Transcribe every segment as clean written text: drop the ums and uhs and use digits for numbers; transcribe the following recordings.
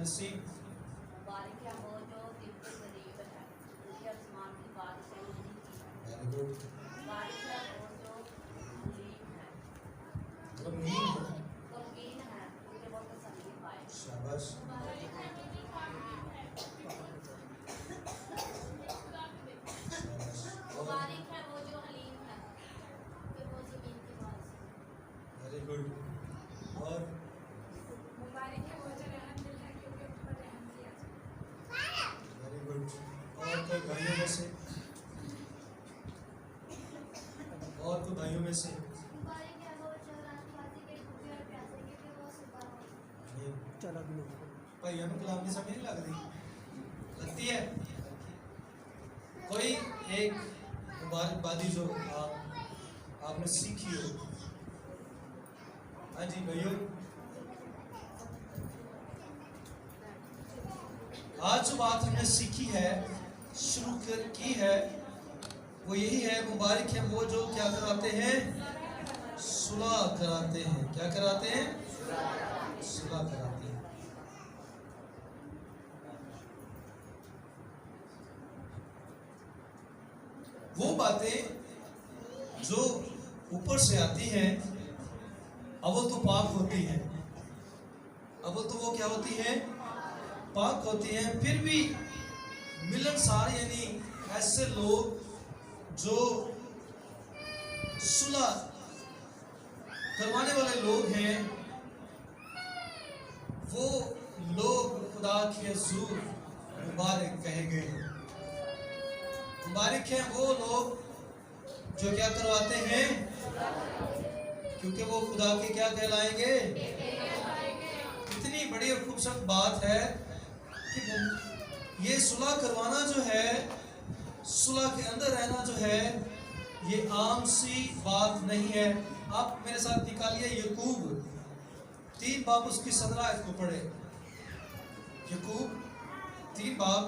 receive. मुबारक है वो जो दिल के करीब है, क्योंकि आसमान की बात से नहीं की है। Very good. मुबारक है वो जो हलीम है, गमगीन है। गमगीन है, क्योंकि वो तसल्ली पाए। शाबाश। मुबारक है शाबाश। वो जो हलीम है, क्योंकि वो ज़मीन की बात से। Very good. और मुबारक है वो जो रहमदिल है, क्योंकि उन पर रहम किया जाए। Very good. और कोई भाइयों में से, और कोई भाइयों में से मुबारक है वो जो रात खाती के भूखे और प्यासे, क्योंकि वो सुबह हो। चलो भाइयों में कलाम की समझ नहीं लग रही, लगती है? कोई एक मुबारकबादी जो आपने सीखी हो? हाँ जी भाइयों, आज जो बात हमने सीखी है, शुरू की है, वो यही है, मुबारक है वो जो क्या कराते हैं? सुलह कराते हैं। क्या कराते हैं? सुलह कराते हैं। वो बातें जो ऊपर से आती हैं, अव्वल तो पाक होती हैं। अव्वल तो वो क्या होती हैं? पाक होती हैं। फिर भी मिलनसार यानी ऐसे लोग जो सुलह करवाने वाले लोग हैं, वो लोग खुदा के हुजूर मुबारक कहे गए हैं। मुबारक हैं वो लोग जो क्या करवाते हैं? क्योंकि वो खुदा के क्या कहलाएंगे? इतनी बड़ी और खूबसूरत बात है कि ये सुलह करवाना जो है, सुलह के अंदर रहना जो है, ये आम सी बात नहीं है। आप मेरे साथ निकालिए यकूब 3 बाब उसकी 17 आयत को पढ़े। यकूब 3 बाब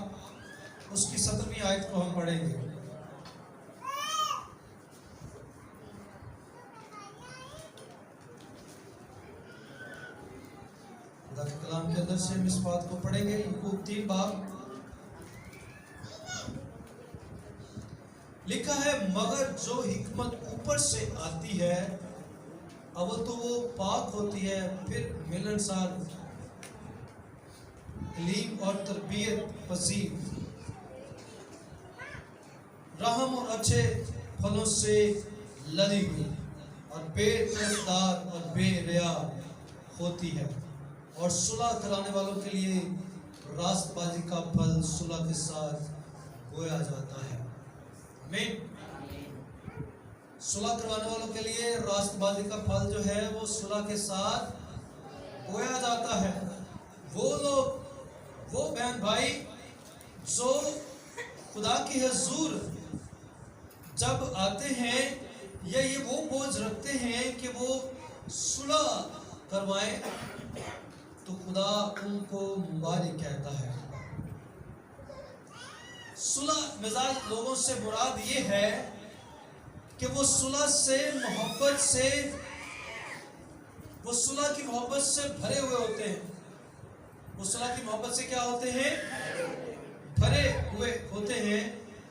उसकी 17वीं आयत को हम पढ़ेंगे। खुदा के कलाम के अंदर से हम इस बात को पढ़ेंगे। यकूब 3 बाब लिखा है, मगर जो हिकमत ऊपर से आती है, अव्वल तो वो पाक होती है, फिर मिलनसार, हलीम और तरबियत पसीर, रहम और अच्छे फलों से लदी हुई, और बेतरफदार और बेरिया होती है, और सुलह कराने वालों के लिए रास्तबाजी का फल सुलह के साथ बोया जाता है। आमीन। सुलह करवाने वालों के लिए रास्तबाजी का फल जो है वो सुलह के साथ बोया जाता है। वो लोग, वो बहन भाई जो खुदा के हुजूर जब आते हैं, या ये वो बोझ रखते हैं कि वो सुलह करवाएं, तो खुदा उनको मुबारक कहता है। सुलह मिजाज लोगों से मुराद ये है कि वो सुलह से मोहब्बत से, वो सुलह की मोहब्बत से भरे हुए होते हैं। वो सुलह की मोहब्बत से क्या होते हैं? भरे हुए होते हैं,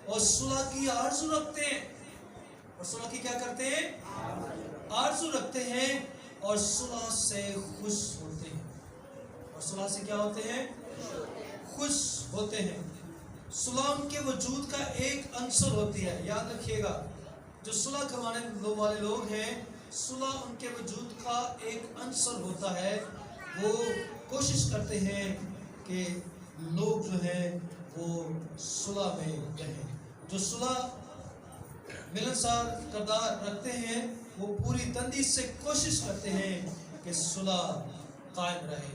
और सुलह की आरज़ू रखते हैं। और सुलह की क्या करते हैं? आरज़ू रखते हैं, और सुलह से खुश होते हैं। और सुलह से क्या होते हैं? खुश होते हैं। सुलह उनके वजूद का एक अंसर होती है। याद रखिएगा, जो सुलह करवाने वाले लोग हैं, सुलह उनके वजूद का एक अंसर होता है। वो कोशिश करते हैं कि लोग जो हैं वो सुलह में रहें। जो सुलह मिलनसार किरदार रखते हैं, वो पूरी तंदीद से कोशिश करते हैं कि सुलह कायम रहे।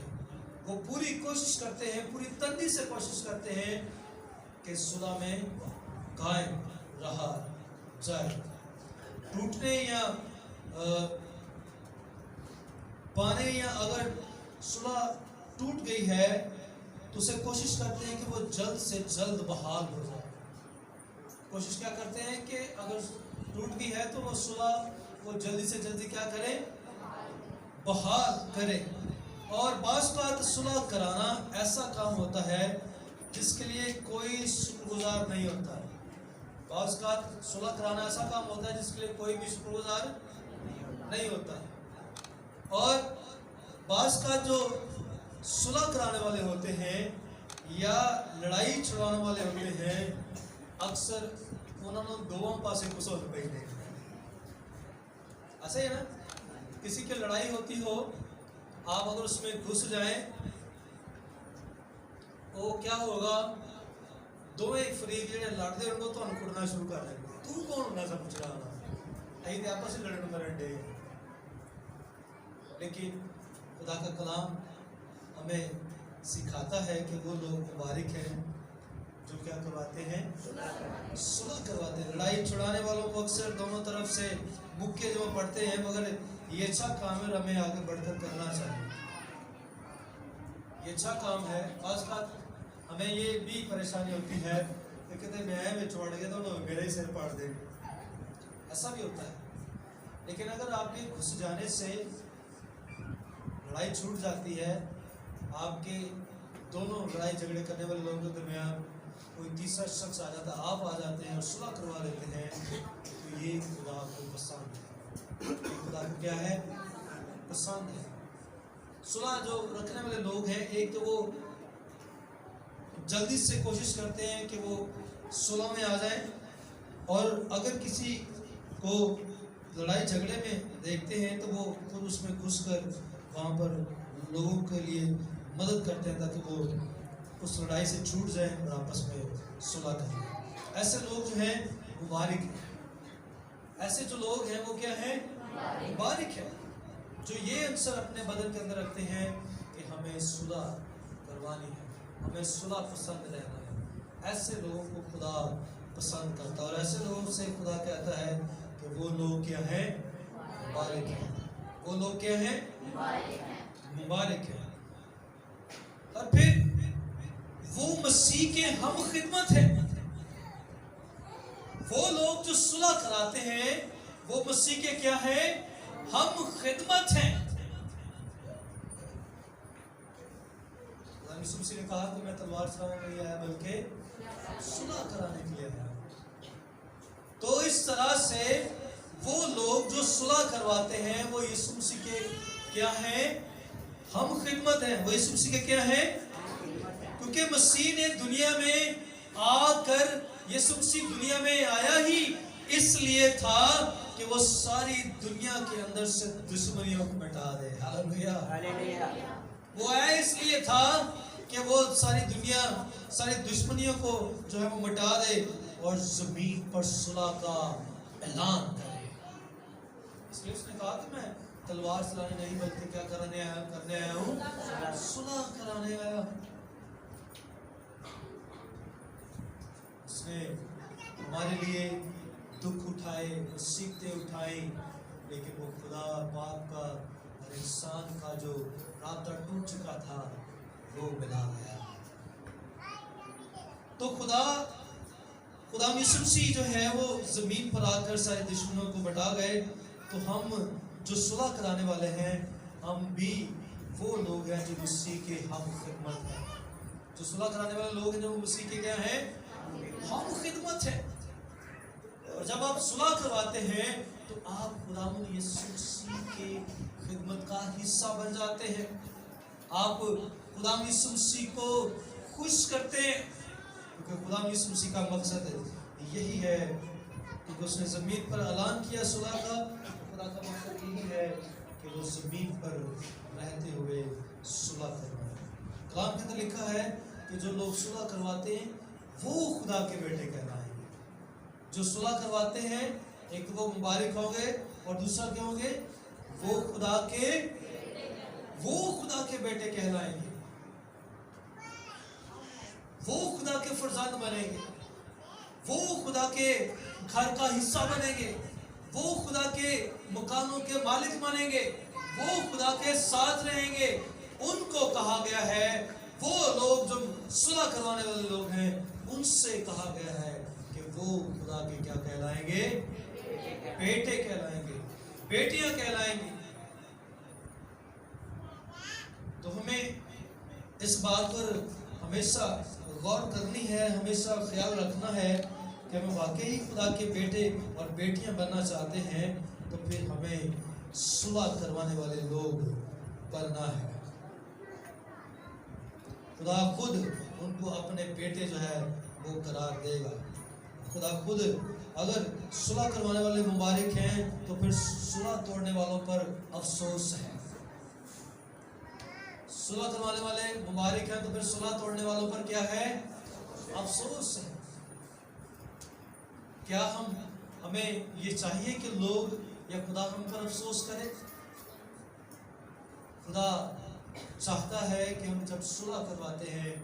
वो पूरी कोशिश करते हैं, पूरी तंदीद से कोशिश करते हैं कि सुलह में कायम रहा जाए। टूटने या पाने, या अगर सुलह टूट गई है तो उसे कोशिश करते हैं कि वो जल्द से जल्द बहाल हो जाए। कोशिश क्या करते हैं कि अगर टूट गई है तो वो सुलह वो जल्दी से जल्दी क्या करें? बहाल करें। और बाज़ औक़ात सुलह कराना ऐसा काम होता है जिसके लिए कोई शुक्रगुजार नहीं होता है। बाज़ औक़ात सुलह कराना ऐसा काम होता है जिसके लिए कोई भी शुक्रगुजार नहीं होता है। और बाज़ औक़ात जो सुलह कराने वाले होते हैं या लड़ाई छुड़ाने वाले होते हैं, अक्सर उन्होंने दोवां पासे कुछ होते पैंदे। ऐसा ही है ना, किसी की लड़ाई होती हो, आप अगर उसमें घुस जाएं तो क्या होगा, दोवें फरीक जो लड़ते उनको तो कुड़ना शुरू कर देंगे। तू कौन होना सब पूछ रहा अही तो आपस में लड़न मरण डे। लेकिन खुदा का कलाम हमें सिखाता है कि वो लोग मुबारक हैं जो क्या करवाते हैं, सुलह करवाते हैं। लड़ाई छुड़ाने वालों को अक्सर दोनों तरफ से मुक्के जो पड़ते हैं, मगर ये अच्छा काम है, हमें आगे बढ़कर करना चाहिए। ये अच्छा काम है। खासकर हमें ये भी परेशानी होती है कि कहते मैं में चढ़ गया तो मेरा ही सिर पाड़ दे, ऐसा भी होता है। लेकिन अगर आपके घुस जाने से लड़ाई छूट जाती है, आपके दोनों लड़ाई झगड़े करने वाले लोगों के दरमियान कोई तीसरा शख्स आ जाता है, आप आ जाते हैं और सुलह करवा लेते हैं, तो ये खुदा को पसंद है। खुदा को क्या है, पसंद है। सुलह जो रखने वाले लोग हैं, एक तो वो जल्दी से कोशिश करते हैं कि वो सुलह में आ जाएं, और अगर किसी को लड़ाई झगड़े में देखते हैं तो वो खुद उसमें घुसकर वहाँ पर लोगों के लिए मदद करते हैं ताकि वो उस लड़ाई से छूट जाए और आपस में सुलह करें। ऐसे लोग जो हैं मुबारक हैं। ऐसे जो लोग हैं वो क्या हैं, मुबारक है, जो ये अक्सर अपने बदन के अंदर रखते हैं कि हमें सुलह करवानी है, हमें सुलह पसंद रहना है। ऐसे लोगों को खुदा पसंद करता है, और ऐसे लोगों से खुदा कहता है कि वो लोग क्या हैं, मुबारक हैं। वो लोग क्या हैं, मुबारक हैं। और फिर वो मसीह के हम खिदमत हैं। वो लोग जो सुलह कराते हैं वो मसीह के क्या हैं, हम खिदमत हैं। यीशु मसीह ने कहा कि मैं तलवार चलाने के लिए आया बल्कि सुलह कराने के लिए आया। तो इस तरह से वो लोग जो सुलह करवाते हैं वो यीशु मसीह के क्या हैं, हम खिदमत हैं। वो यीशु मसीह के क्या हैं, क्योंकि मसीह ने दुनिया में आकर, यीशु मसीह दुनिया में आया ही इसलिए था कि वो सारी दुनिया के अंदर से दुश्मनियों को मिटा दे। Hallelujah, hallelujah. वो आया इसलिए था कि वो सारी दुनिया, सारी दुश्मनियों को जो है वो मिटा दे और जमीन पर सुलह का ऐलान करे। इसलिए उसने कहा कि मैं तलवार चलाने नहीं बल्कि क्या करने आया हूँ, सुलह कराने आया हूँ। उसने हमारे लिए दुख उठाए, मुसीबतें उठाई, लेकिन वो खुदा बाप का और इंसान का जो राब्ता टूट चुका था वो मिला गया। तो खुदा यीशु मसीह जो है वो जमीन पर आकर सारे दुश्मनों को मिटा गए। तो हम जो सुलह कराने वाले हैं, हम भी वो लोग हैं जो मसीह के हम खिदमत हैं। जो सुलह कराने वाले लोग हैं जो मसीह के क्या हैं, हम खिदमत है। और जब आप सुलह करवाते हैं तो आप खुदावंद यीशु मसीह के खिदमत का हिस्सा बन जाते हैं। आप खुदावंद यीशु मसीह को खुश करते हैं, क्योंकि खुदावंद यीशु मसीह का मकसद यही है, क्योंकि उसने जमीन पर ऐलान किया सुलह का। खुदा का मकसद यही है कि वो जमीन पर रहते हुए सुलह करवाए। कलाम के अंदर लिखा है कि जो लोग सुलह करवाते हैं वो खुदा के बेटे कहलाएंगे। जो सुलह करवाते हैं, एक तो वो मुबारक होंगे और दूसरा क्या होंगे, वो खुदा के बेटे कहलाएंगे। वो खुदा के फरजांद बनेंगे, वो खुदा के घर का हिस्सा बनेंगे, वो खुदा के मकानों के मालिक बनेंगे, वो खुदा के साथ रहेंगे। उनको कहा गया है, वो लोग जो सुलह करवाने वाले लोग हैं, उनसे कहा गया है कि वो खुदा के क्या कहलाएंगे, बेटे कहलाएंगे, बेटियां कहलाएंगी। तो हमें इस बात पर हमेशा गौर करनी है, हमेशा ख्याल रखना है कि हमें वाकई खुदा के बेटे और बेटियां बनना चाहते हैं तो फिर हमें सुलह करवाने वाले लोग बनना है। खुदा खुद उनको अपने बेटे जो है वो करार देगा। खुदा खुद अगर सुलह करवाने वाले मुबारक हैं तो फिर सुलह तोड़ने वालों पर अफसोस है। सुलह करवाने वाले मुबारक हैं तो फिर सुलह तोड़ने वालों पर क्या है? अफसोस है। क्या हमें ये चाहिए कि लोग या खुदा हम पर अफसोस करे? खुदा चाहता है कि हम जब सुलह करवाते हैं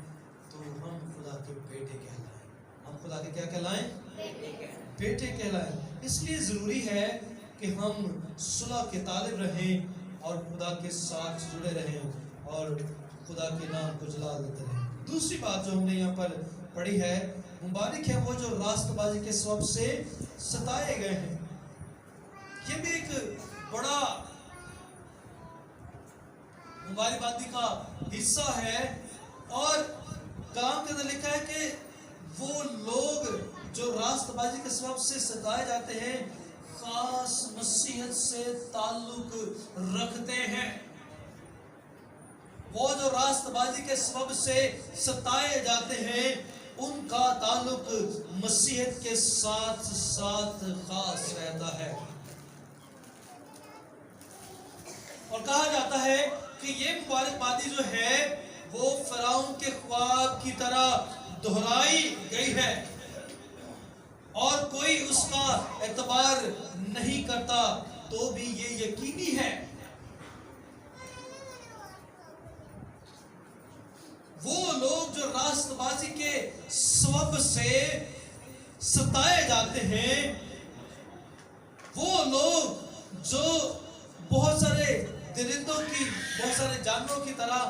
तो हम खुदा के बेटे कहलाएं। हम खुदा के क्या कहलाएं? बेटे कहलाएं। इसलिए जरूरी है कि हम सुलह के तालिब रहें और खुदा के साथ जुड़े रहें और खुदा के नाम को जलाल देते रहें। दूसरी बात जो हमने यहाँ पर पढ़ी है, मुबारक है वो जो रास्तबाजी के स्वभाव से सताए गए हैं। ये भी एक बड़ा मुबारकबादी का हिस्सा है। और कलाम के अंदर लिखा है कि वो लोग जो रास्तबाजी के स्वभाव से सताए जाते हैं खास मसीहत से ताल्लुक रखते हैं। वो जो रास्तबाजी के सबब से सताए जाते हैं उनका ताल्लुक मसीहत के साथ साथ खास रहता है। और कहा जाता है कि ये मुबारकबादी जो है वो फिरौन के ख्वाब की तरह दोहराई गई है और कोई उसका एतबार नहीं करता, तो भी ये यकीनी है वो लोग जो रास्तबाजी के सबब से सताए जाते हैं, वो लोग जो बहुत सारे दरिंदों की, बहुत सारे जानवरों की तरह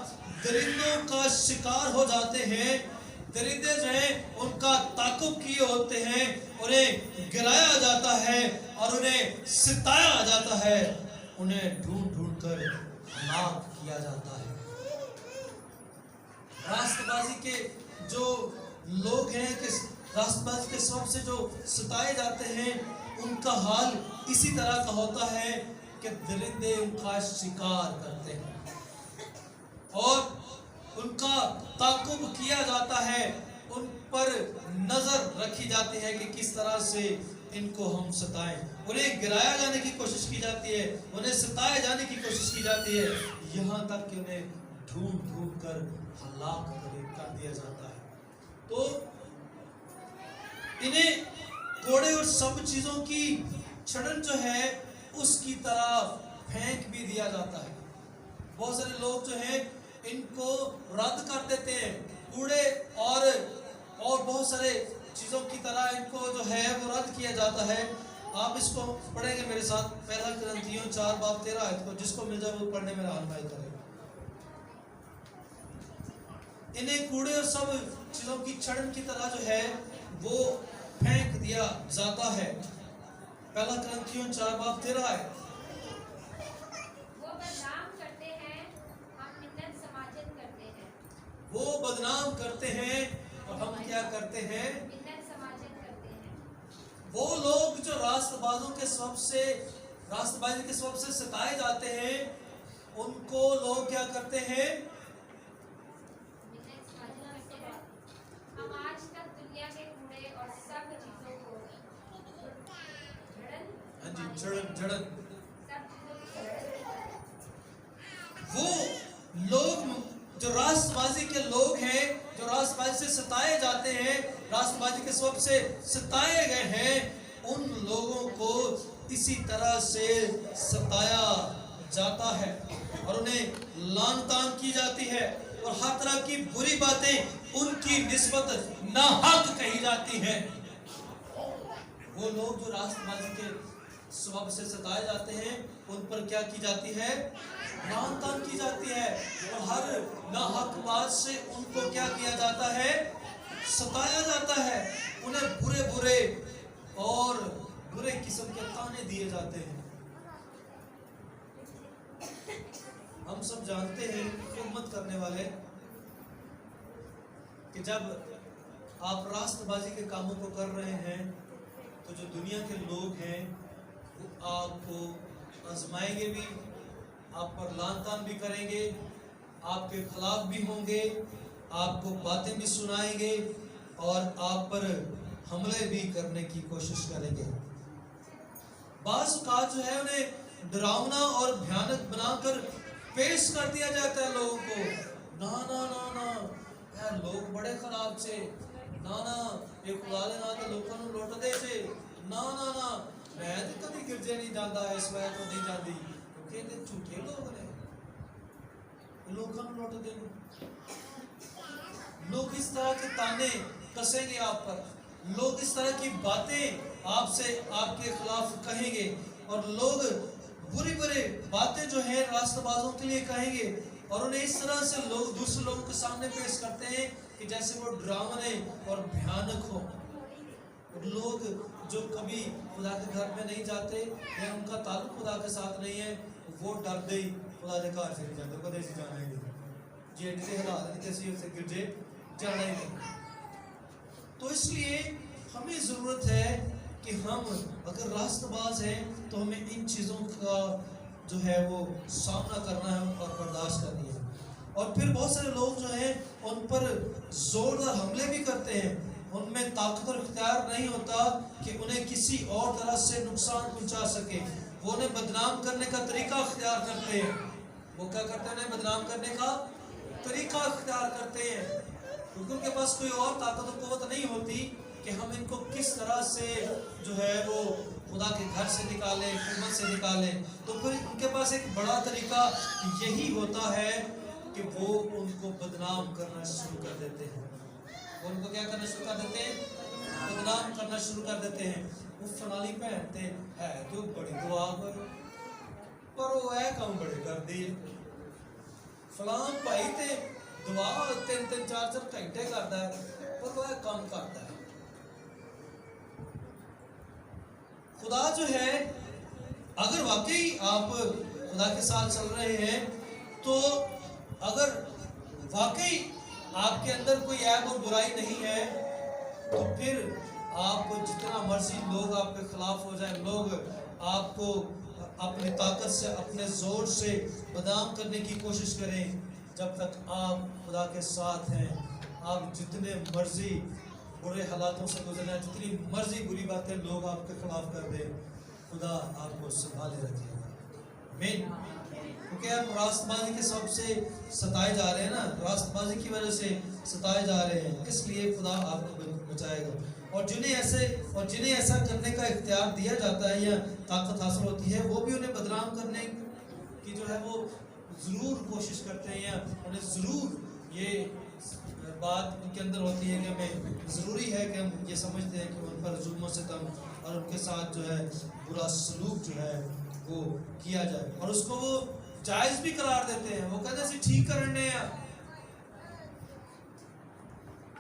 दरिंदों का शिकार हो जाते हैं। दरिंदे जो हैं उनका ताकुब किए होते हैं, उन्हें गिराया जाता है और उन्हें सताया जाता है, उन्हें ढूंढ ढूंढ कर हलाक किया जाता है। रास्तबाजी के जो लोग हैं कि रास्तबाजी के सबब से जो सताए जाते हैं उनका हाल इसी तरह का होता है कि दरिंदे उनका शिकार करते हैं और उनका ताकुब किया जाता है, उन पर नजर रखी जाती है कि किस तरह से इनको हम सताएं। उन्हें गिराया जाने की कोशिश की जाती है, उन्हें सताए जाने की कोशिश की जाती है, यहाँ तक कि उन्हें ढूंढ ढूंढ कर हलाक कर दिया जाता है। तो इन्हें कोड़े और सब चीजों की छड़न जो है उसकी तरह फेंक भी दिया जाता है। बहुत सारे लोग जो हैं इनको रद्द कर देते हैं, कूड़े और बहुत सारे चीजों की तरह इनको जो है वो रद्द किया जाता है। आप इसको पढ़ेंगे मेरे साथ, पहला कुरिन्थियों 4:13 को, जिसको मिल जाए वो पढ़ने में रहनुमाई करेगा। इन्हें कूड़े और सब चीजों की छड़न की तरह जो है वो फेंक दिया जाता है। पहला कुरिन्थियों 4:13 है। वो बदनाम करते हैं, हम मिन्नत समाजत करते हैं। वो बदनाम करते हैं और हम क्या करते हैं? मिन्नत समाजत करते हैं। वो लोग जो रास्तबाजी के सबब से सताए जाते हैं उनको लोग क्या करते हैं? मिन्नत समाजत करते हैं। हम आज तक दुनिया के कूड़े और सब चीजों को जड़न सब चीजों की जड़न। वो लोग जो रास्तबाजी के लोग हैं, जो रास्तबाजी से सताए जाते हैं, रास्तबाजी के सबब से सताए गए हैं, उन लोगों को इसी तरह से सताया जाता है और उन्हें लानतान की जाती है और हर तरह की बुरी बातें उनकी निस्बत नाहक कही जाती हैं। वो लोग जो रास्तबाजी के सबब से सताए जाते हैं उन पर क्या की जाती है? लानतान की जाती है और हर नाहक बात से उनको क्या किया जाता है? सताया जाता है। उन्हें बुरे बुरे और बुरे किस्म के ताने दिए जाते हैं। हम सब जानते हैं हुकूमत करने वाले कि जब आप राष्ट्रबाजी के कामों को कर रहे हैं तो जो दुनिया के लोग हैं वो आपको आजमाएंगे भी, आप पर लान तान भी करेंगे, आपके खिलाफ भी होंगे, आपको बातें भी सुनाएंगे और आप पर हमले भी करने की कोशिश करेंगे। बाज़ औक़ात जो है उन्हें डरावना और भयानक बनाकर पेश कर दिया जाता है लोगों को। ना ना ना ना यार लोग बड़े खराब से, ना ना ये खुदा दे ना तो लोगों को लुट दे से, ना ना ना मैं तो कभी गिरजे नहीं जाता, इस वजह तो नहीं जाती क्योंकि ये झूठे लोग ने, लोगों को लुट देंगे। लोग इस तरह के ताने कसेंगे आप पर, लोग इस तरह की बातें आपसे आपके खिलाफ कहेंगे और लोग बुरी बुरी बातें जो है राष्ट्रवादियों के लिए कहेंगे और उन्हें इस तरह से लोग दूसरे लोगों के सामने पेश करते हैं कि जैसे वो डरावने और भयानक हो। और लोग जो कभी खुदा के घर में नहीं जाते या उनका ताल्लुक खुदा के साथ नहीं है, वो डरते ही खुदा के घर से नहीं जाते, कदे से जाना ही नहीं, जे इनके हालात नहीं कैसी उसे गिरजे जाना ही नहीं। तो इसलिए हमें ज़रूरत है कि हम अगर राष्ट्रबाज हैं तो हमें इन चीज़ों का जो है वो सामना करना है और बर्दाश्त करनी है। और फिर बहुत सारे लोग जो हैं उन पर जोरदार हमले भी करते हैं, उनमें ताकत और इख्तियार नहीं होता कि उन्हें किसी और तरह से नुकसान पहुंचा सके। वो उन्हें बदनाम करने का तरीका इख्तियार करते हैं। वो क्या करते हैं? उन्हें बदनाम करने का तरीका इख्तियार करते हैं क्योंकि उनके पास कोई और ताकत और कुव्वत नहीं होती कि हम इनको किस तरह से जो है वो खुदा के घर से निकालें, हुकूमत से निकालें। तो फिर उनके पास एक बड़ा तरीका यही होता है कि वो उनको बदनाम करना शुरू कर देते हैं। वो उनको क्या करना शुरू कर देते हैं? बदनाम करना शुरू कर देते हैं। वो फलानी भैन ते है तो बड़ी दुआ पर वो है काम बड़े कर दी, फलां भाई ते दुआ 3-3 4-4 घंटे करता है पर वो काम करता है। खुदा जो है अगर वाकई आप खुदा के साथ चल रहे हैं तो अगर वाकई आपके अंदर कोई ऐब और बुराई नहीं है तो फिर आप जितना मर्जी लोग आपके खिलाफ हो जाए, लोग आपको अपनी ताकत से अपने जोर से बदनाम करने की कोशिश करें, जब तक आप खुदा के साथ हैं आप जितने मर्जी बुरे हालातों से गुजरना, जितनी मर्जी बुरी बातें लोग आपके खिलाफ कर दें, खुदा आपको संभाले रखेगा। आमीन। क्योंकि आप राष्ट्रबाजी के सबसे सताए जा रहे हैं ना, राष्ट्रबाजी की वजह से सताए जा रहे हैं, इसलिए खुदा आपको बचाएगा। और जिन्हें ऐसा करने का इख्तियार दिया जाता है या ताकत हासिल होती है, वो भी उन्हें बदनाम करने की जो है वो ज़रूर कोशिश करते हैं या उन्हें ज़रूर ये बात उनके अंदर होती है कि हमें ज़रूरी है कि हम ये समझते हैं कि उन पर जुल्म सितम और उनके साथ जो है बुरा सलूक जो है वो किया जाए और उसको वो जायज़ भी करार देते हैं। वो कहते हैं ठीक करने हैं,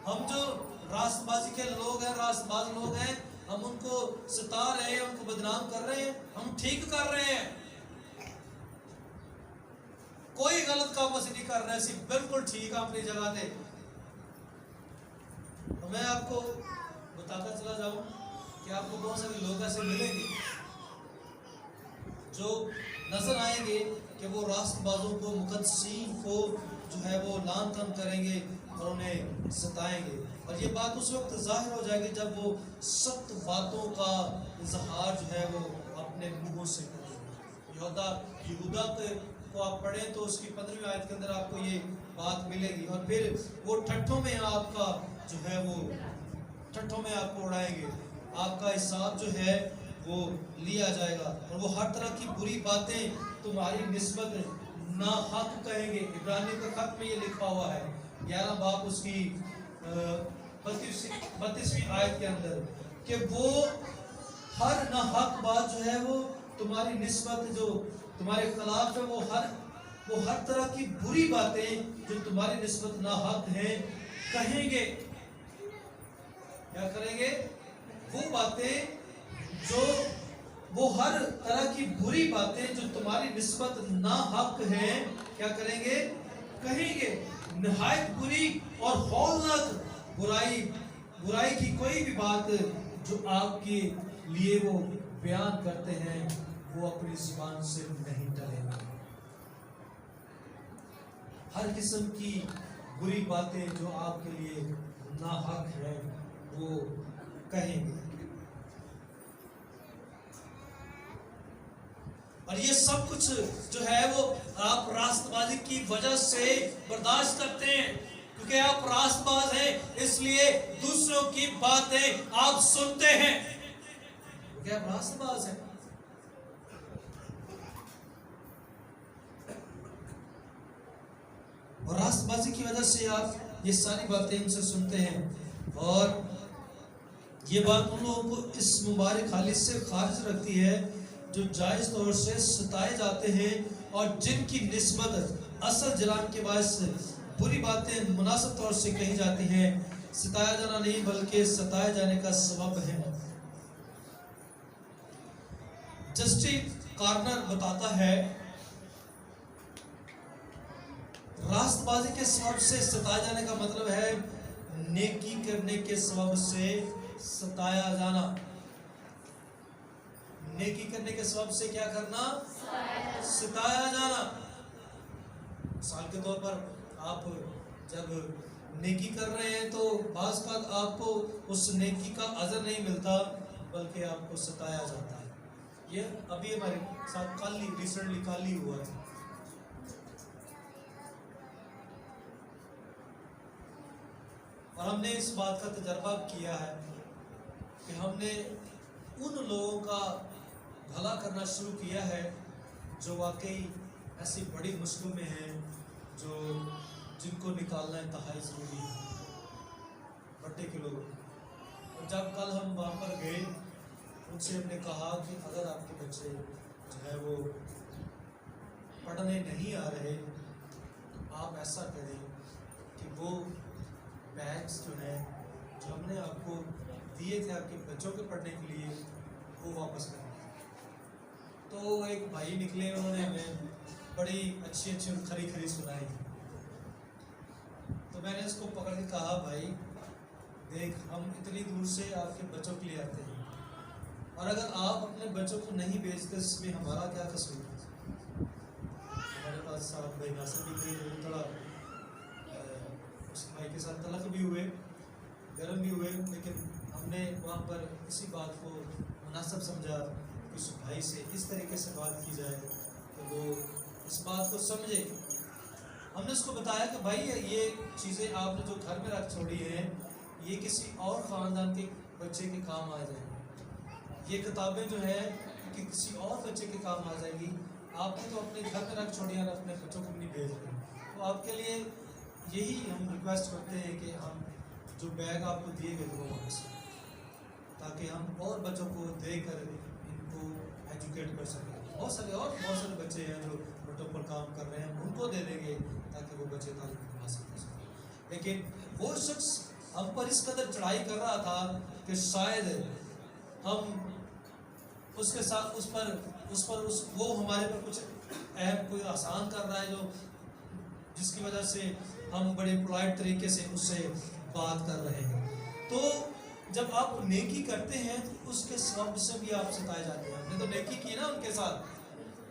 हम जो राष्ट्रबाजी के लोग हैं, राष्ट्रबाज लोग हैं, हम उनको सता रहे हैं, उनको बदनाम कर रहे हैं, हम ठीक कर रहे हैं, कोई गलत काम ऐसे नहीं कर रहे हैं, सिर्फ बिल्कुल ठीक है अपनी जगह पे। तो मैं आपको बताता चला जाऊं कि आपको बहुत सारे लोग ऐसे मिलेंगे जो नजर आएंगे कि वो राष्ट्रबाजों को, मुकद्दसीन को जो है वो लान तान करेंगे और उन्हें सताएंगे। और ये बात उस वक्त जाहिर हो जाएगी जब वो सख्त बातों का इजहार जो है वो अपने मुंहों से करेंगे। यहूदा को आप पढ़ें तो उसकी 15वीं आयत के अंदर आपको ये बात मिलेगी। और फिर वो ठट्ठों में आपका जो है वो ठट्ठों में आपको उड़ाएंगे, आपका हिसाब जो है वो लिया जाएगा और वो हर तरह की बुरी बातें तुम्हारी निस्बत ना हक कहेंगे। इब्रानी के खत में ये लिखा हुआ है 11 बाब उसकी 32वीं आयत के अंदर कि वो हर ना हक बात जो है वो तुम्हारी निस्बत जो तुम्हारे खिलाफ है, वो हर तरह की बुरी बातें जो तुम्हारी निस्बत ना हक हैं कहेंगे। क्या करेंगे? वो बातें जो वो हर तरह की बुरी बातें जो तुम्हारी निस्बत ना हक हैं क्या करेंगे, कहेंगे। निहायत बुरी और हौलनाक बुराई की कोई भी बात जो आपके लिए वो बयान करते हैं, वो अपनी जुबान से नहीं टलेगा। हर किस्म की बुरी बातें जो आपके लिए नाहक है वो कहेंगे। और ये सब कुछ जो है वो आप राष्ट्रवादी की वजह से बर्दाश्त करते हैं, क्योंकि आप राष्ट्रवाद हैं, इसलिए दूसरों की बातें आप सुनते हैं, क्योंकि आप राष्ट्रवाद हैं। और राष्ट्रवादी की वजह से आप ये सारी बातें उनसे सुनते हैं। और ये बात उन लोगों को इस मुबारक हालित से खारिज रखती है जो जायज तौर से सताए जाते हैं और जिनकी निस्बत असल जलाल के बायस बुरी बातें मुनासिब तौर से कही जाती हैं। सताया जाना नहीं बल्कि सताए जाने का सबब है। जस्टिस कार्नर बताता है, राष्ट्रवादी के सबब से सताए जाने का मतलब है नेकी करने के सबब से सताया जाना। नेकी करने के सबब से क्या करना, सताया जाना। मिसाल के तौर पर आप जब नेकी कर रहे हैं तो बाज़ बात आपको उस नेकी का अजर नहीं मिलता बल्कि आपको सताया जाता है। ये अभी हमारे साथ रिसेंटली कल ही हुआ है। और हमने इस बात का तजर्बा किया है कि हमने उन लोगों का भला करना शुरू किया है जो वाकई ऐसी बड़ी मुश्किल में हैं, जिनको निकालना इंतहाई ज़रूरी है, बट्टे के लोगों। और जब कल हम वहाँ पर गए, उनसे हमने कहा कि अगर आपके बच्चे जो है वो पढ़ने नहीं आ रहे तो आप ऐसा करें कि वो बैग्स जो है जो हमने आपको दिए थे आपके बच्चों के पढ़ने के लिए वो वापस कर दें। तो एक भाई निकले, उन्होंने हमें बड़ी अच्छी खरी सुनाई। तो मैंने इसको पकड़ के कहा, भाई देख, हम इतनी दूर से आपके बच्चों के लिए आते हैं और अगर आप अपने बच्चों को नहीं भेजते इसमें हमारा क्या कसूर है। हमारे पास साहब भाई नासिर भी थे, थोड़ा उस भाई के साथ तलक भी हुए, गर्म भी हुए, लेकिन हमने वहाँ पर इसी बात को मुनासिब समझा कि उस भाई से इस तरीके से बात की जाए कि वो इस बात को समझे। हमने उसको बताया कि भाई ये चीज़ें आपने जो घर में रख छोड़ी हैं ये किसी और ख़ानदान के बच्चे के काम आ जाएंगी, ये किताबें जो है कि किसी और बच्चे के काम आ जाएगी। आपने तो अपने घर में रख छोड़ी और अपने बच्चों को भी नहीं भेज रहे। तो आपके लिए यही हम रिक्वेस्ट करते हैं कि हम जो बैग आपको दिए गए वो वापस, ताकि हम और बच्चों को देकर इनको एजुकेट कर सकें। बहुत सारे बच्चे हैं जो बच्चों पर काम कर रहे हैं, उनको दे देंगे ताकि वो बच्चे तालीम हासिल कर सकें। लेकिन वो शख्स हम पर इस कदर चढ़ाई कर रहा था कि शायद हम उसके साथ वो हमारे पर कुछ अहम कोई आसान कर रहा है, जो जिसकी वजह से हम बड़े पोलाइट तरीके से उससे बात कर रहे हैं। तो जब आप नेकी करते हैं तो उसके सबब से भी आप सताए जाते हैं। हमने तो नेकी की ना उनके साथ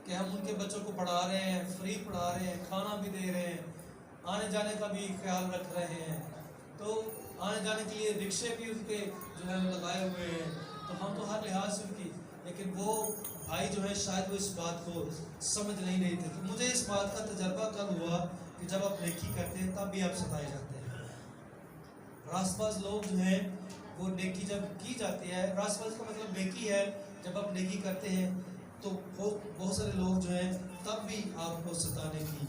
कि हम उनके बच्चों को पढ़ा रहे हैं, फ्री पढ़ा रहे हैं, खाना भी दे रहे हैं, आने जाने का भी ख्याल रख रहे हैं। तो आने जाने के लिए रिक्शे भी उनके जो है लगाए हुए हैं, तो हम तो हर लिहाज से उनकी, लेकिन वो भाई जो है शायद वो इस बात को समझ नहीं रहे थे। तो मुझे इस बात का तजर्बा कब हुआ कि जब आप नेकी करते हैं तब भी आप सताए जाते हैं। रास्तबाज लोग जो हैं वो नेकी जब की जाती है, रास्तबाज का मतलब नेकी है, जब आप नेकी करते हैं तो बहुत सारे लोग जो हैं तब भी आपको सताने की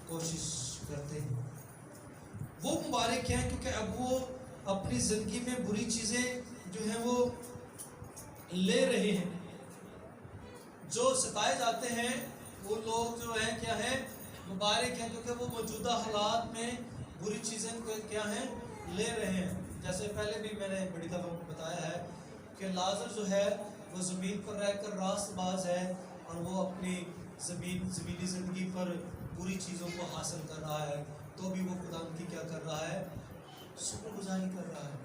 कोशिश करते हैं। वो मुबारक हैं क्योंकि अब वो अपनी ज़िंदगी में बुरी चीज़ें जो हैं वो ले रहे हैं। जो सताए जाते हैं वो लोग जो हैं क्या हैं, मुबारक हैं, क्योंकि वो मौजूदा हालात में बुरी चीज़ें क्या हैं, ले रहे हैं। जैसे पहले भी मैंने बड़ी दफ़ा बताया है कि लाजर जो है वो ज़मीन पर रहकर रास्तबाज है और वो अपनी ज़मीनी ज़िंदगी पर बुरी चीज़ों को हासिल कर रहा है, तो भी वो खुदा की क्या कर रहा है? शुक्रगुजारी कर रहा है।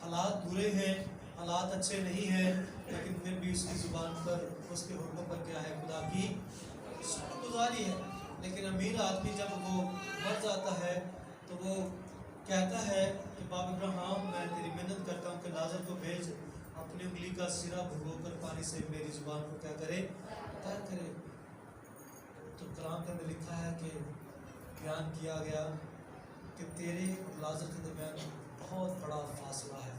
हालात बुरे हैं, हालात अच्छे नहीं हैं, लेकिन फिर भी उसकी जुबान पर, उसके होठों पर क्या है? खुदा की शुक्रगुजारी है। लेकिन अमीर आदमी जब वो मर जाता है तो वो कहता है कि बाप अब्राहम, मैं तेरी मिन्नत करता हूँ कि लाजर को भेज, अपनी उंगली का सिरा भिगोकर पानी से मेरी जुबान को क्या करे? तर करे। तो कलाम के अंदर लिखा है कि बयान किया गया कि तेरे और लाजर के दरमियान बहुत बड़ा फासला है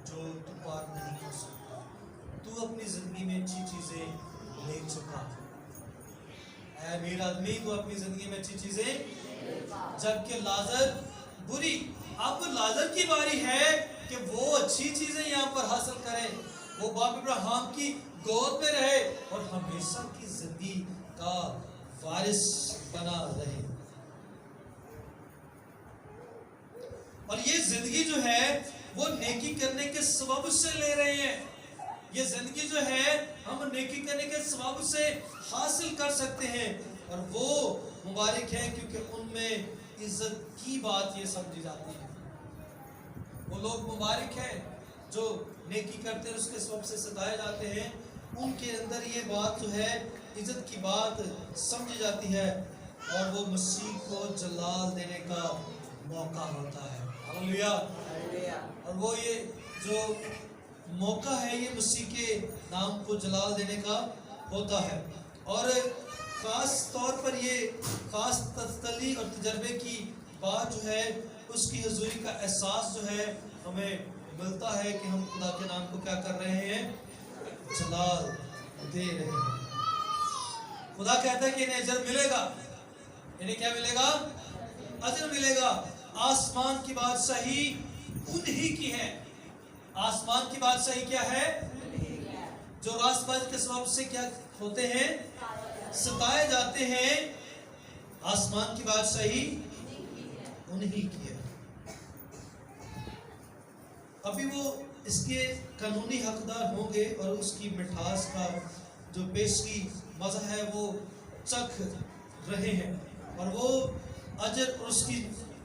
जो तू पार नहीं कर सकता। तू अपनी जिंदगी में अच्छी चीजें ले चुका, ऐ अमीर आदमी, तू अपनी जिंदगी में अच्छी चीजें, जबकि लाजर बुरी। अब लाजर की बारी है कि वो अच्छी चीजें यहाँ पर हासिल करे, वो बाप अब्राहम की गोद में रहे और हमेशा की जिंदगी का वारिस बना रहे। और ये जिंदगी जो है वो नेकी करने के सबब से ले रहे हैं। ये जिंदगी जो है हम नेकी करने के सबब से हासिल कर सकते हैं, और वो मुबारक है क्योंकि उनमें इज्जत की बात ये समझी जाती है। वो लोग मुबारक हैं जो नेकी करते हैं, उसके सबब से सताए जाते हैं, उनके अंदर ये बात जो है इज्जत की बात समझी जाती है, और वो मसीह को जलाल देने का मौका होता है। हालेलुया। और वो ये जो मौका है ये मसीह के नाम को जलाल देने का होता है। और ख़ास तौर पर ये ख़ास तसल्ली और तजर्बे की बात जो है, उसकी हुजूरी का एहसास जो है हमें मिलता है कि हम खुदा के नाम को क्या कर रहे हैं? जलाल दे रहे हैं। खुदा कहता है कि इन्हें अजर मिलेगा। इन्हें क्या मिलेगा? अजर मिलेगा। आसमान की बादशाही उन्हीं की है। आसमान की बादशाही क्या है? जो रास्तबाजी के सबब से क्या होते हैं? सताए जाते हैं। आसमान की बादशाही उन्हीं की है। अभी वो इसके कानूनी हकदार होंगे और उसकी मिठास का जो पेशगी मज़ा है वो चख रहे हैं, और वो अजर और उसकी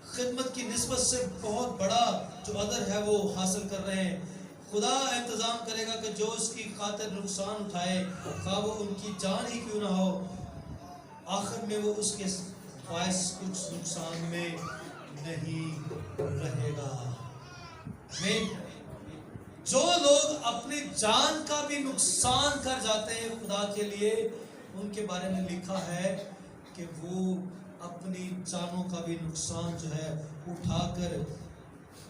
खिदमत की निस्बत से बहुत बड़ा जो अदर है वो हासिल कर रहे हैं। खुदा इंतज़ाम करेगा कि जो उसकी खातिर नुकसान उठाए, खा वो उनकी जान ही क्यों ना हो, आखिर में वो उसके बायस कुछ नुकसान में नहीं रहेगा। जो लोग अपनी जान का भी नुकसान कर जाते हैं खुदा के लिए, उनके बारे में लिखा है कि वो अपनी जानों का भी नुकसान जो है उठाकर,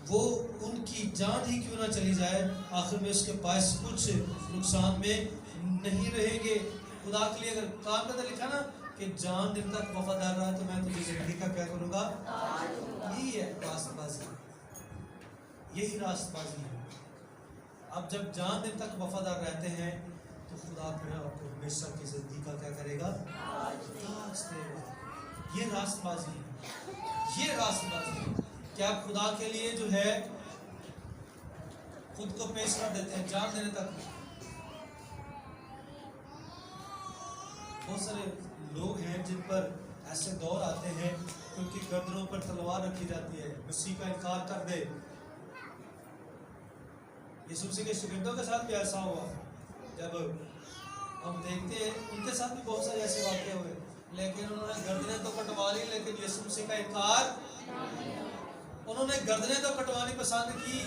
वो उनकी जान ही क्यों ना चली जाए, आखिर में उसके पास कुछ नुकसान में नहीं रहेंगे। खुदा के लिए अगर काम करता लिखा ना कि जान दिन तक वफादार रहा तो मैं तुझे जिंदगी का क्या करूँगा। यही है रास्तबाजी, यही रास्तबाजी है। अब जब जान दिन तक वफादार रहते हैं तो खुदा फिर आपको हमेशा की जिंदगी का क्या करेगा? ताज देगा। ये रास्तबाजी है, ये रास्तबाजी है। क्या आप खुदा के लिए जो है खुद को पेश कर देते हैं जान देने तक? बहुत सारे लोग हैं जिन पर ऐसे दौर आते हैं क्योंकि गर्दनों पर तलवार रखी जाती है, मसीह का इनकार कर दे। यीशु मसीह के शिगिर्दों के साथ भी ऐसा हुआ। जब हम देखते हैं उनके साथ भी बहुत सारे ऐसे वाक़े हुए, लेकिन उन्होंने गर्दनें तो कटवा ली, लेकिन यीशु मसीह का इनकार, उन्होंने गर्दनें तो कटवानी पसंद की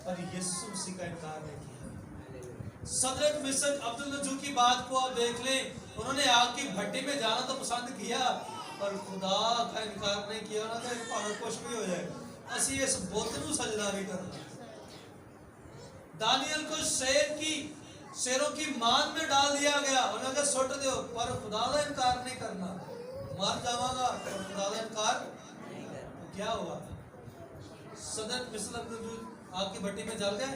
पर यीशु मसीह का इनकार नहीं किया। सदरक मिस्र अब्दुल नजू की बात को आप देख लें, उन्होंने आग की भट्टी में जाना तो पसंद किया पर खुदा का इनकार नहीं किया। उन्होंने भावे कुछ भी हो जाए, असी इस बुत नूं सजदा नहीं करना। दानियल को शेरों की मान में डाल दिया गया, उन्होंने कहा सुट दो, पर खुदा का इनकार नहीं करना, मर जावांगा पर खुदा का इनकार नहीं करना। क्या हुआ? सदरक मिस्र अब्दुल नजू आग की भट्टी में जल गए।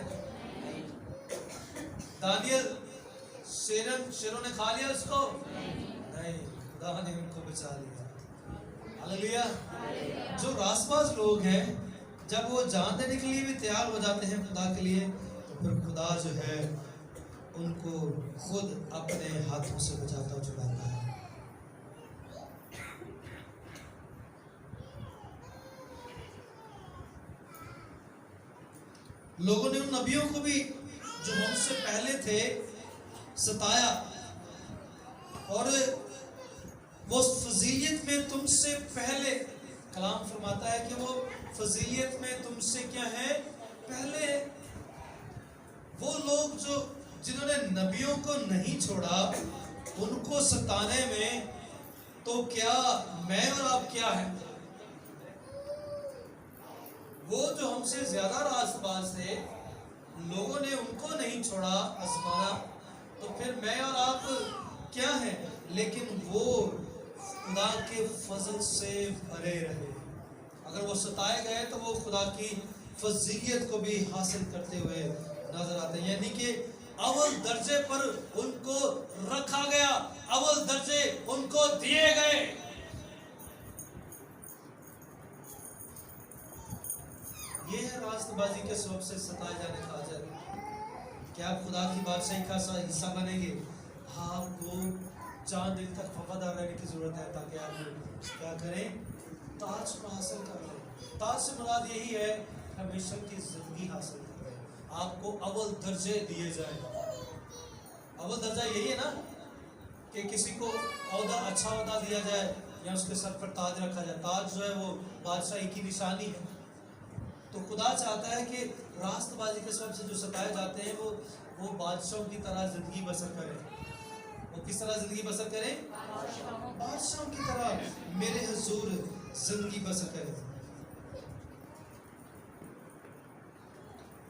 दानियल शेरों ने खा लिया उसको? नहीं, खुदा ने उनको बचा लिया। हालेलुया। जो रास्तबाज लोग हैं जब वो जान देने के लिए भी तैयार हो जाते हैं खुदा के लिए, तो फिर खुदा जो है उनको खुद अपने हाथों से बचाता छुड़ाता है। लोगों ने उन नबियों को भी जो हमसे पहले थे सताया, और वो फजीलियत में तुमसे पहले, कलाम फरमाता है कि वो फजीलियत में तुमसे क्या है, पहले। वो लोग जो जिन्होंने नबियों को नहीं छोड़ा, उनको सताने में तो क्या मैं और आप क्या है? वो जो हमसे ज्यादा रास्तबाज थे, लोगों ने उनको नहीं छोड़ा, आजमाना, तो फिर मैं और आप क्या है? लेकिन वो खुदा के फजल से भरे रहे। अगर वो सताए गए तो वो खुदा की फजीलियत को भी हासिल करते हुए नजर आते हैं, यानी कि अव्वल दर्जे पर उनको रखा गया, अव्वल दर्जे उनको दिए गए। ये है रास्तबाजी के सबब से सताए जाने का अजर। क्या आप खुदा की बादशाही का हिस्सा बनेंगे? आपको 4 दिन तक वफादार रहने की जरूरत है, ताकि आप क्या करें, ताज को हासिल कर लें। ताज से मुराद यही है हमेशा की जिंदगी हासिल कर लें, आपको अव्वल दर्जे दिए जाए। अव्वल दर्जा यही है ना कि किसी को औहदा, अच्छा औहदा दिया जाए या उसके सर पर ताज रखा जाए। ताज जो है वो बादशाही की निशानी है। तो खुदा चाहता है कि रास्तबाजी के सबब से जो सताए जाते हैं वो बादशाहों की तरह जिंदगी बसर करें। वो किस तरह जिंदगी बसर करें? बादशाहों की तरह मेरे हुजूर जिंदगी बसर करें।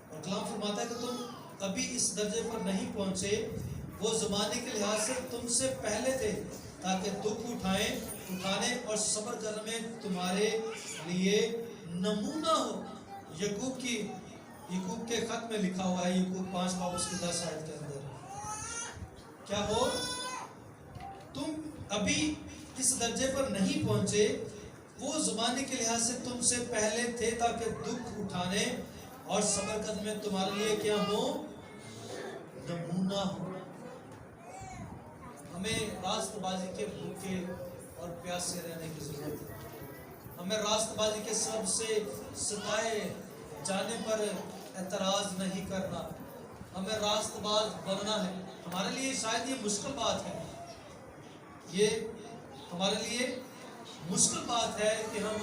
और कलाम फरमाता है कि तुम अभी इस दर्जे पर नहीं पहुंचे, वो ज़माने के लिहाज से तुमसे पहले थे, ताकि दुख उठाने और सब्र करने में तुम्हारे लिए नमूना हो। यकूब के खत में लिखा हुआ है, यकूब 5 बाब उसकी 10 आयत के अंदर, क्या हो, तुम अभी इस दर्जे पर नहीं पहुंचे, वो ज़माने के लिहाज से तुमसे पहले थे, ताकि दुख उठाने और सब्र करने में तुम्हारे लिए क्या हो, नमूना हो। हमें रास्तबाजी के भूखे और प्यासे रहने की जरूरत है। हमें रास्तबाजी के सबब से सताए जाने पर एतराज नहीं करना, हमें रास्तबाज बनना है। हमारे लिए शायद ये मुश्किल बात है, ये हमारे लिए मुश्किल बात है कि हम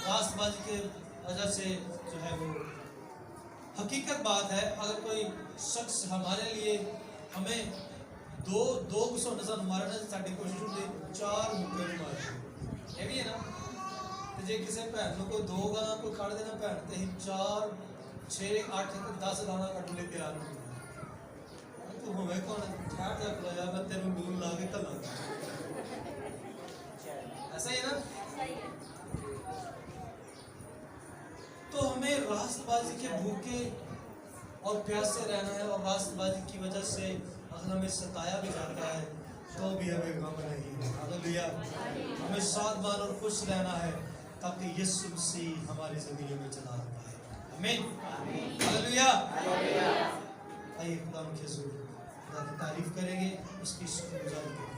रास्तबाजी के वजह से जो है वो, हकीकत बात है, अगर कोई शख्स हमारे लिए हमें दो गुस्सा नजर मारना साड़ी कोशिश होती 4 मुक्के नहीं मारते, ये भी है ना। तो जे किसी भैन को 2 गाना कोई काट देना, भैन ते ही 4 6 8 10 गाना कटने तैयार हो। तू होवे कौन ठहर जा खुला यार, मैं तेरे नूर ला के कल ऐसा ही है ना। तो हमें रास्तबाजी के भूखे और प्यासे रहना है, और रास्तबाजी की वजह से अगर हमें सताया भी जाता है तो भी हमें गम नहीं है। हालेलुया। हमें सावधान और खुश रहना है, ताकि यीशु मसीह हमारी जिंदगी में चला पाए। आमीन। हालेलुया। आइए खुदा के हुजूर खुदा की तारीफ करेंगे, उसकी शुक्रगुजारी करेंगे।